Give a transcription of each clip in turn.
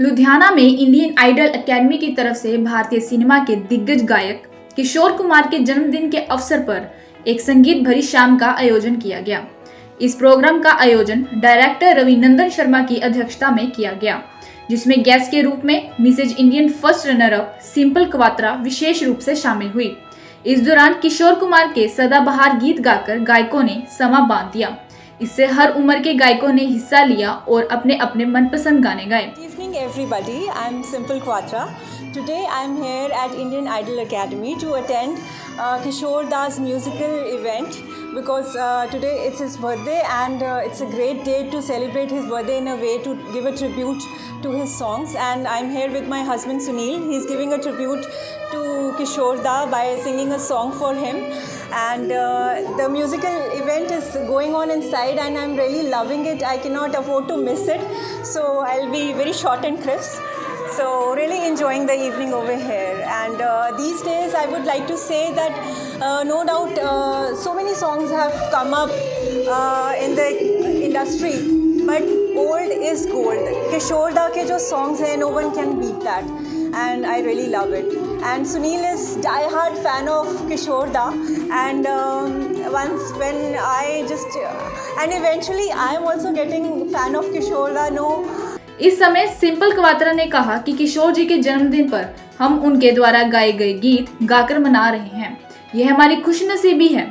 लुधियाना में Indian idol academy की तरफ से भारतीय सिनेमा के दिग्गज गायक किशोर कुमार के जन्मदिन के अवसर पर एक संगीत भरी शाम का आयोजन किया गया। इस प्रोग्राम का आयोजन डायरेक्टर रविनंदन शर्मा की अध्यक्षता में किया गया, जिसमें गेस्ट के रूप में Mrs Indian first runner up Simple Kwatra विशेष रूप से शामिल हुई। इस दौरान किशोर कुमार के सदाबहार गीत गाकर गायकों ने समा बांध दिया। इससे हर उम्र के गायकों ने हिस्सा लिया और अपने अपने मनपसंद गाने गाए। Good evening everybody, I am Simple Quatra. Today I am here at Indian Idol Academy to attend Kishore Das musical event because today it's his birthday and it's a great day to celebrate his birthday in a way to give a tribute to his songs. And I'm here with my husband Sunil. He's giving a tribute to Kishore Da by singing a song for him. And the musical event is going on inside and I'm really loving it. I cannot afford to miss it. So I'll be very short and crisp. So really enjoying the evening over here. And these days I would like to say that no doubt so many songs have come up in the industry, but old is gold. Kishore Da ke jo songs hai, no one can beat that. And I really love it. And Sunil is die-hard fan of Kishore Da. And once when I just and eventually I am also getting fan of Kishore Da. No. इस समय simple Kwatra ने कहा कि किशोर जी के जन्मदिन पर हम उनके द्वारा गाए गए गीत गाकर मना रहे हैं। यह हमारी खुशनसीबी है।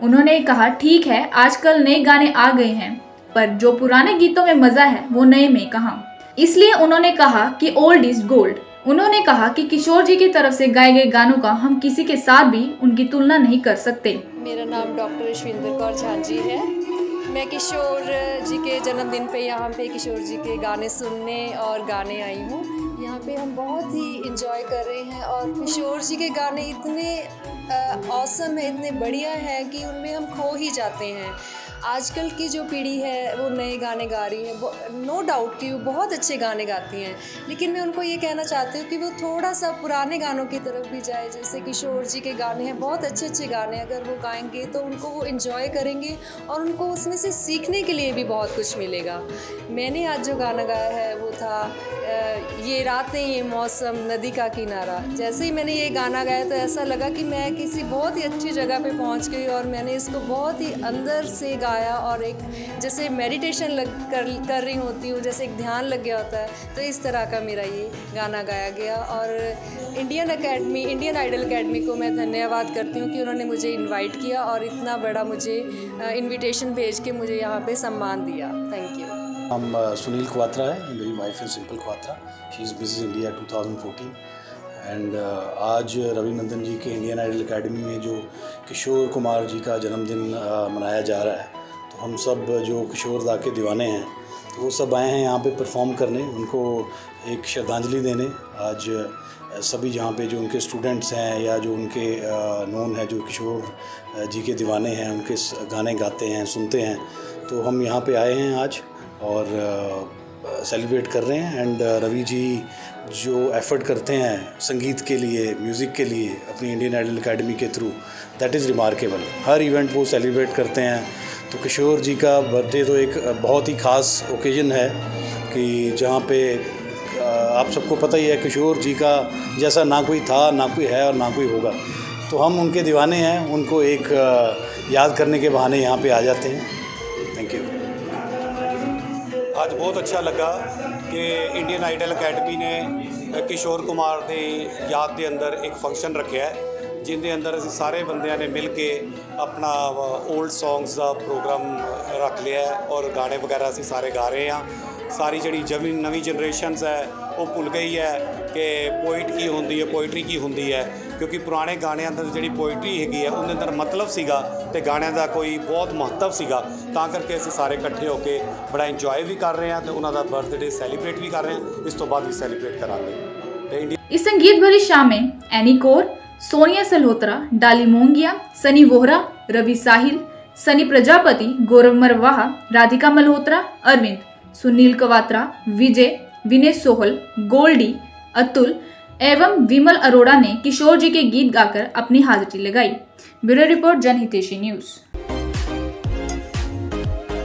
उन्होंने कहा, ठीक है, आजकल नए गाने आ गए हैं, पर जो पुराने गीतों में मजा है वो नए में कहाँ। इसलिए उन्होंने कहा कि ओल्ड इज गोल्ड। उन्होंने कहा कि किशोर जी की तरफ से गाए गए गानों का हम किसी के साथ भी उनकी तुलना नहीं कर सकते। मेरा नाम डॉक्टर ईश्विंदर कौर झांझी है। मैं किशोर जी के जन्मदिन पे यहाँ पे किशोर जी के गाने सुनने और गाने आई हूँ। यहाँ पे हम बहुत ही इंजॉय कर रहे हैं और किशोर जी के गाने इतने ऑसम है, इतने बढ़िया हैं कि उनमें हम खो ही जाते हैं। आजकल की जो पीढ़ी है वो नए गाने गा रही है, नो डाउट कि वो बहुत अच्छे गाने गाती हैं, लेकिन मैं उनको ये कहना चाहती हूँ कि वो थोड़ा सा पुराने गानों की तरफ भी जाए। जैसे किशोर जी के गाने हैं, बहुत अच्छे अच्छे गाने, अगर वो गाएंगे तो उनको वो इन्जॉय करेंगे और उनको उसमें से सीखने के लिए भी बहुत कुछ मिलेगा। मैंने आज जो गाना गाया है वो था ये रातें ये मौसम नदी का किनारा। जैसे ही मैंने ये गाना गाया तो ऐसा लगा कि मैं किसी बहुत ही अच्छी जगह पे पहुंच गई और मैंने इसको बहुत ही अंदर से गाया और एक जैसे मेडिटेशन कर रही होती हूँ, जैसे एक ध्यान लग गया होता है, तो इस तरह का मेरा ये गाना गाया गया। और इंडियन आइडल अकेडमी को मैं धन्यवाद करती हूँ कि उन्होंने मुझे इन्वाइट किया और इतना बड़ा मुझे इन्विटेशन भेज के मुझे यहाँ पर सम्मान दिया। Thank you. हम सुनील क्वात्रा है, मेरी वाइफ है simple Kwatra. She is Mrs India 2014 and आज रविनंदन जी के इंडियन आइडल एकेडमी में जो किशोर कुमार जी का जन्मदिन मनाया जा रहा है, तो हम सब जो किशोर दा के दीवाने हैं तो वो सब आए हैं यहाँ पे परफॉर्म करने, उनको एक श्रद्धांजलि देने। आज सभी जहाँ पे जो उनके स्टूडेंट्स हैं या जो उनके नोन है, जो किशोर जी के दीवाने हैं, उनके गाने गाते हैं, सुनते हैं, तो हम यहाँ पे आए हैं आज और सेलिब्रेट कर रहे हैं। एंड रवि जी जो एफ़र्ट करते हैं संगीत के लिए, म्यूज़िक के लिए अपनी इंडियन आइडल एकेडमी के through, that is remarkable. Her event वो सेलिब्रेट करते हैं। तो किशोर जी का बर्थडे तो एक बहुत ही ख़ास ओकेजन है कि जहाँ पे आप सबको पता ही है किशोर जी का जैसा ना कोई था, ना कोई है और ना कोई होगा। तो हम उनके दीवाने हैं, उनको एक याद करने के बहाने यहाँ पे आ जाते हैं। Thank you. ਅੱਜ ਬਹੁਤ ਅੱਛਾ ਲੱਗਾ ਕਿ ਇੰਡੀਅਨ ਆਈਡਲ ਅਕੈਡਮੀ ਨੇ ਕਿਸ਼ੋਰ ਕੁਮਾਰ ਦੇ ਯਾਦ ਦੇ ਅੰਦਰ ਇੱਕ ਫੰਕਸ਼ਨ ਰੱਖਿਆ ਜਿਹਦੇ ਅੰਦਰ ਅਸੀਂ ਸਾਰੇ ਬੰਦਿਆਂ ਨੇ ਮਿਲ ਕੇ ਆਪਣਾ 올ਡ ਸੌਂਗਸ ਦਾ ਪ੍ਰੋਗਰਾਮ ਰੱਖ ਲਿਆ ਔਰ ਗਾਣੇ ਵਗੈਰਾ ਅਸੀਂ ਸਾਰੇ ਗਾ ਰਹੇ ਹਾਂ। ਸਾਰੀ ਜਿਹੜੀ ਨਵੀਂ ਜਨਰੇਸ਼ਨਸ ਹੈ ਉਹ ਭੁੱਲ ਗਈ ਹੈ ਕਿ ਪੋਇਟ ਕੀ ਹੁੰਦੀ ਹੈ, ਪੋਇਟਰੀ ਕੀ ਹੁੰਦੀ ਹੈ, ਕਿਉਂਕਿ ਪੁਰਾਣੇ ਗਾਣਿਆਂ ਅੰਦਰ ਜਿਹੜੀ ਪੋਇਟਰੀ ਹੈਗੀ ਹੈ ਉਹਦੇ ਅੰਦਰ ਮਤਲਬ ਸੀਗਾ ਤੇ ਗਾਣਿਆਂ ਦਾ ਕੋਈ ਬਹੁਤ ਮਹੱਤਵ ਸੀਗਾ। ਤਾਂ ਕਰਕੇ ਅਸੀਂ ਸਾਰੇ ਇਕੱਠੇ ਹੋ ਕੇ ਬੜਾ ਇੰਜੋਏ ਵੀ ਕਰ ਰਹੇ ਹਾਂ ਤੇ ਉਹਨਾਂ ਦਾ ਬਰਥਡੇ ਸੈਲੀਬ੍ਰੇਟ ਵੀ ਕਰ ਰਹੇ ਹਾਂ। ਇਸ ਤੋਂ ਬਾਅਦ ਵੀ ਸੈਲੀਬ੍ਰੇਟ ਕਰਾਂਗੇ। इस संगीत भरी शाम में एनी कौर, सोनिया सल्होत्रा, डाली मोंगिया, सनी वोहरा, रवि साहिल, सनी प्रजापति, गौरव मरवाहा, राधिका मल्होत्रा, अरविंद, सुनील क्वात्रा, विजय, विनय सोहल, गोल्डी, अतुल एवं विमल अरोड़ा ने किशोर जी के गीत गाकर अपनी हाजिरी लगाई। Bureau report, Janhitaishi news.